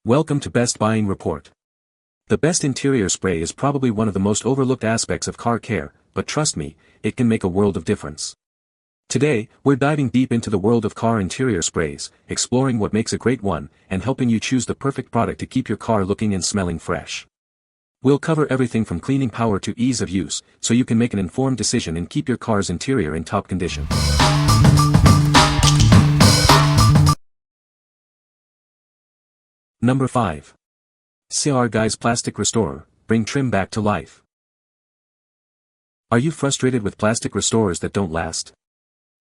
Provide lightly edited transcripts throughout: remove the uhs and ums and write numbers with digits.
Welcome to Best Buying Report. The best interior spray is probably one of the most overlooked aspects of car care, but trust me, it can make a world of difference. Today, we're diving deep into the world of car interior sprays, exploring what makes a great one, and helping you choose the perfect product to keep your car looking and smelling fresh. We'll cover everything from cleaning power to ease of use, so you can make an informed decision and keep your car's interior in top condition. Number 5. CR Guys Plastic Restorer, bring trim back to life. Are you frustrated with plastic restorers that don't last?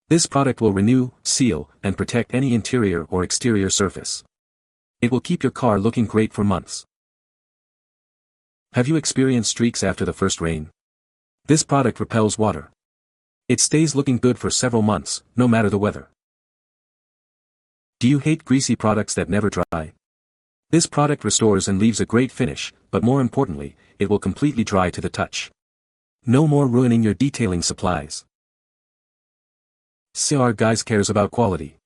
This product will renew, seal, and protect any interior or exterior surface. It will keep your car looking great for months. Have you experienced streaks after the first rain? This product repels water. It stays looking good for several months, no matter the weather. Do you hate greasy products that never dry? This product restores and leaves a great finish, but more importantly, it will completely dry to the touch. No more ruining your detailing supplies. CR Guys cares about quality.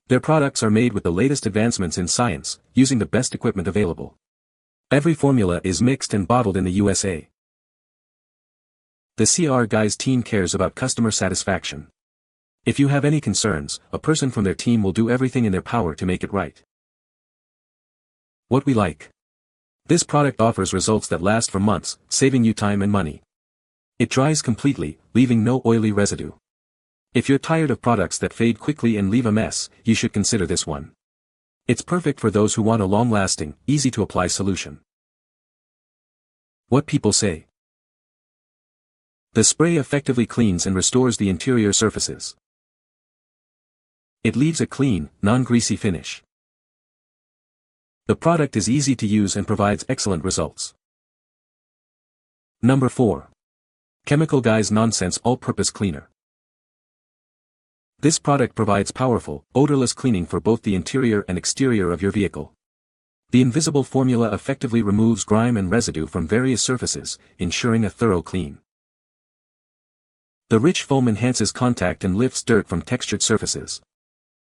Their products are made with the latest advancements in science, using the best equipment available. Every formula is mixed and bottled in the USA. The CR Guys team cares about customer satisfaction. If you have any concerns, a person from their team will do everything in their power to make it right. What we like. This product offers results that last for months, saving you time and money. It dries completely, leaving no oily residue. If you're tired of products that fade quickly and leave a mess, you should consider this one. It's perfect for those who want a long-lasting, easy-to-apply solution. What people say. The spray effectively cleans and restores the interior surfaces. It leaves a clean, non-greasy finish. The product is easy to use and provides excellent results. Number 4. Chemical Guys Nonsense All-Purpose Cleaner. This product provides powerful, odorless cleaning for both the interior and exterior of your vehicle. The invisible formula effectively removes grime and residue from various surfaces, ensuring a thorough clean. The rich foam enhances contact and lifts dirt from textured surfaces.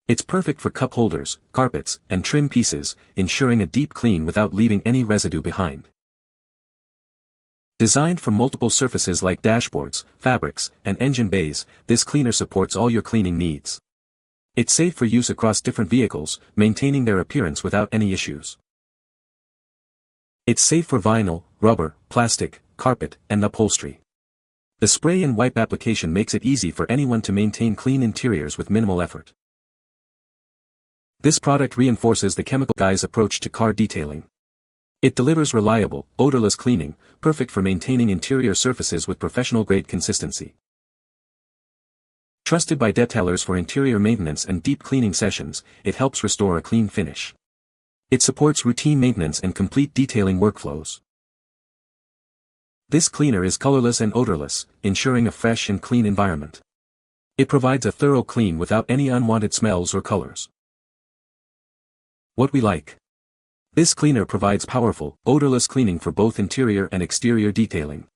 It's perfect for cup holders, carpets, and trim pieces, ensuring a deep clean without leaving any residue behind. Designed for multiple surfaces like dashboards, fabrics, and engine bays, this cleaner supports all your cleaning needs. It's safe for use across different vehicles, maintaining their appearance without any issues. It's safe for vinyl, rubber, plastic, carpet, and upholstery. The spray and wipe application makes it easy for anyone to maintain clean interiors with minimal effort. This product reinforces the Chemical Guys approach to car detailing. It delivers reliable, odorless cleaning, perfect for maintaining interior surfaces with professional-grade consistency. Trusted by detailers for interior maintenance and deep cleaning sessions, it helps restore a clean finish. It supports routine maintenance and complete detailing workflows. This cleaner is colorless and odorless, ensuring a fresh and clean environment. It provides a thorough clean without any unwanted smells or colors. What we like. This cleaner provides powerful, odorless cleaning for both interior and exterior detailing.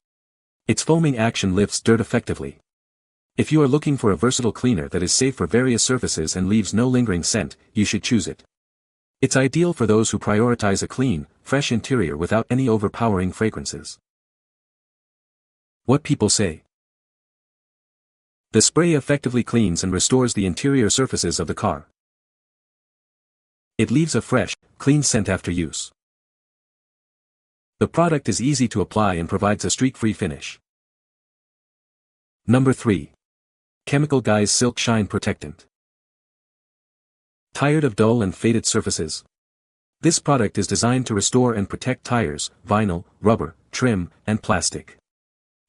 Its foaming action lifts dirt effectively. If you are looking for a versatile cleaner that is safe for various surfaces and leaves no lingering scent, you should choose it. It's ideal for those who prioritize a clean, fresh interior without any overpowering fragrances. What people say. The spray effectively cleans and restores the interior surfaces of the car. It leaves a fresh, clean scent after use. The product is easy to apply and provides a streak-free finish. Number 3. Chemical Guys Silk Shine Protectant. Tired of dull and faded surfaces? This product is designed to restore and protect tires, vinyl, rubber, trim, and plastic.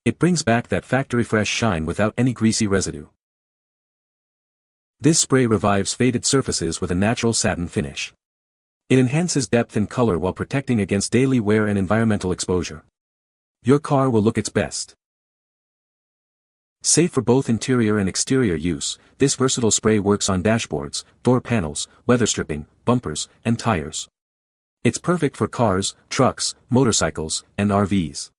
It brings back that factory-fresh shine without any greasy residue. This spray revives faded surfaces with a natural satin finish. It enhances depth and color while protecting against daily wear and environmental exposure. Your car will look its best. Safe for both interior and exterior use, this versatile spray works on dashboards, door panels, weather stripping, bumpers, and tires. It's perfect for cars, trucks, motorcycles, and RVs.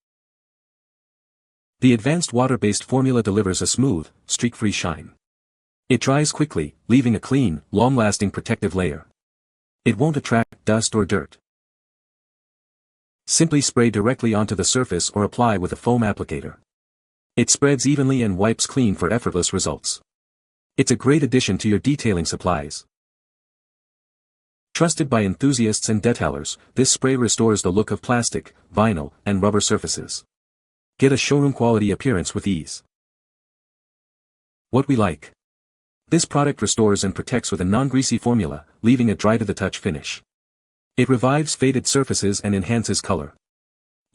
The advanced water-based formula delivers a smooth, streak-free shine. It dries quickly, leaving a clean, long-lasting protective layer. It won't attract dust or dirt. Simply spray directly onto the surface or apply with a foam applicator. It spreads evenly and wipes clean for effortless results. It's a great addition to your detailing supplies. Trusted by enthusiasts and detailers, this spray restores the look of plastic, vinyl, and rubber surfaces. Get a showroom quality appearance with ease. What we like. This product restores and protects with a non-greasy formula, leaving a dry-to-the-touch finish. It revives faded surfaces and enhances color.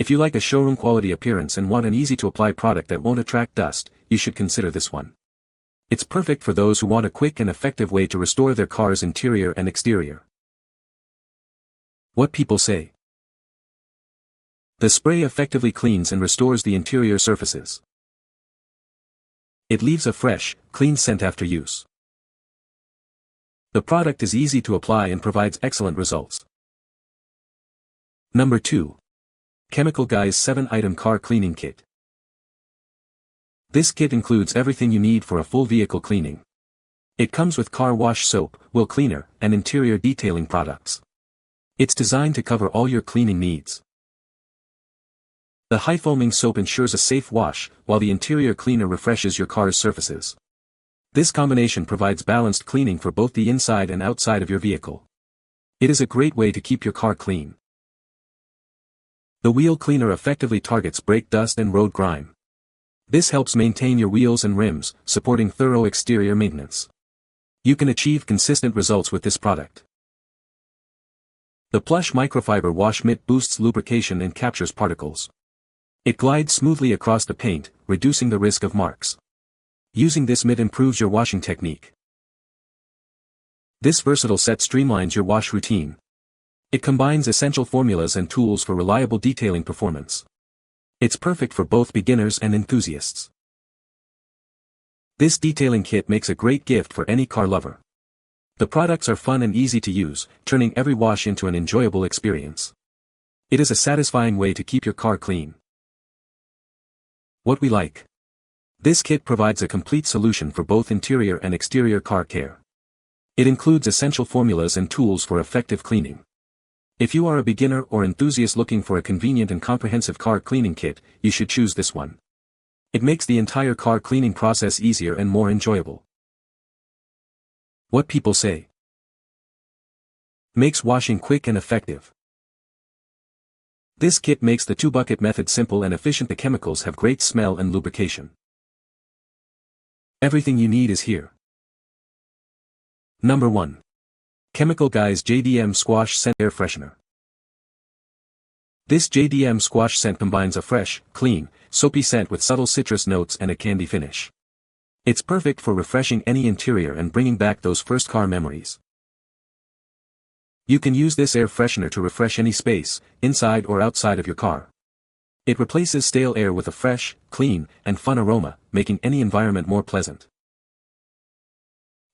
If you like a showroom quality appearance and want an easy-to-apply product that won't attract dust, you should consider this one. It's perfect for those who want a quick and effective way to restore their car's interior and exterior. What people say. The spray effectively cleans and restores the interior surfaces. It leaves a fresh, clean scent after use. The product is easy to apply and provides excellent results. Number 2. Chemical Guy's 7-item car cleaning kit. This kit includes everything you need for a full vehicle cleaning. It comes with car wash soap, wheel cleaner, and interior detailing products. It's designed to cover all your cleaning needs. The high-foaming soap ensures a safe wash, while the interior cleaner refreshes your car's surfaces. This combination provides balanced cleaning for both the inside and outside of your vehicle. It is a great way to keep your car clean. The wheel cleaner effectively targets brake dust and road grime. This helps maintain your wheels and rims, supporting thorough exterior maintenance. You can achieve consistent results with this product. The plush microfiber wash mitt boosts lubrication and captures particles. It glides smoothly across the paint, reducing the risk of marks. Using this mitt improves your washing technique. This versatile set streamlines your wash routine. It combines essential formulas and tools for reliable detailing performance. It's perfect for both beginners and enthusiasts. This detailing kit makes a great gift for any car lover. The products are fun and easy to use, turning every wash into an enjoyable experience. It is a satisfying way to keep your car clean. What we like. This kit provides a complete solution for both interior and exterior car care. It includes essential formulas and tools for effective cleaning. If you are a beginner or enthusiast looking for a convenient and comprehensive car cleaning kit, you should choose this one. It makes the entire car cleaning process easier and more enjoyable. What people say. Makes washing quick and effective. This kit makes the 2-bucket method simple and efficient. The chemicals have great smell and lubrication. Everything you need is here. Number 1. Chemical Guy's JDM Squash Scent Air Freshener. This JDM Squash scent combines a fresh, clean, soapy scent with subtle citrus notes and a candy finish. It's perfect for refreshing any interior and bringing back those first car memories. You can use this air freshener to refresh any space, inside or outside of your car. It replaces stale air with a fresh, clean, and fun aroma, making any environment more pleasant.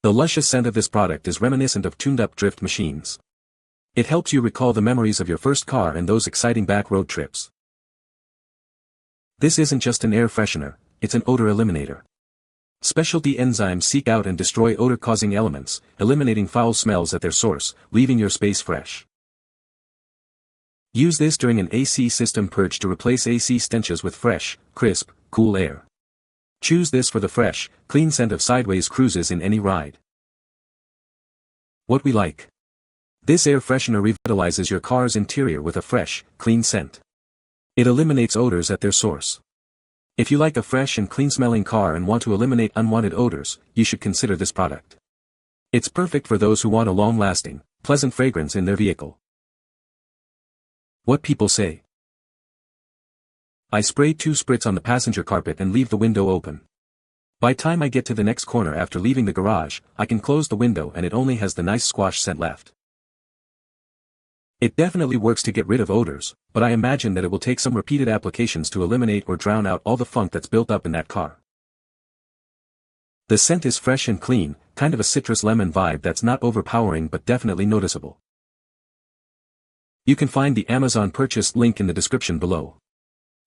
The luscious scent of this product is reminiscent of tuned-up drift machines. It helps you recall the memories of your first car and those exciting back road trips. This isn't just an air freshener, it's an odor eliminator. Specialty enzymes seek out and destroy odor-causing elements, eliminating foul smells at their source, leaving your space fresh. Use this during an AC system purge to replace AC stenches with fresh, crisp, cool air. Choose this for the fresh, clean scent of sideways cruises in any ride. What we like. This air freshener revitalizes your car's interior with a fresh, clean scent. It eliminates odors at their source. If you like a fresh and clean-smelling car and want to eliminate unwanted odors, you should consider this product. It's perfect for those who want a long-lasting, pleasant fragrance in their vehicle. What people say. I spray 2 spritz on the passenger carpet and leave the window open. By time I get to the next corner after leaving the garage, I can close the window and it only has the nice squash scent left. It definitely works to get rid of odors, but I imagine that it will take some repeated applications to eliminate or drown out all the funk that's built up in that car. The scent is fresh and clean, kind of a citrus lemon vibe that's not overpowering but definitely noticeable. You can find the Amazon purchase link in the description below.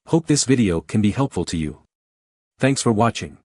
Hope this video can be helpful to you. Thanks for watching.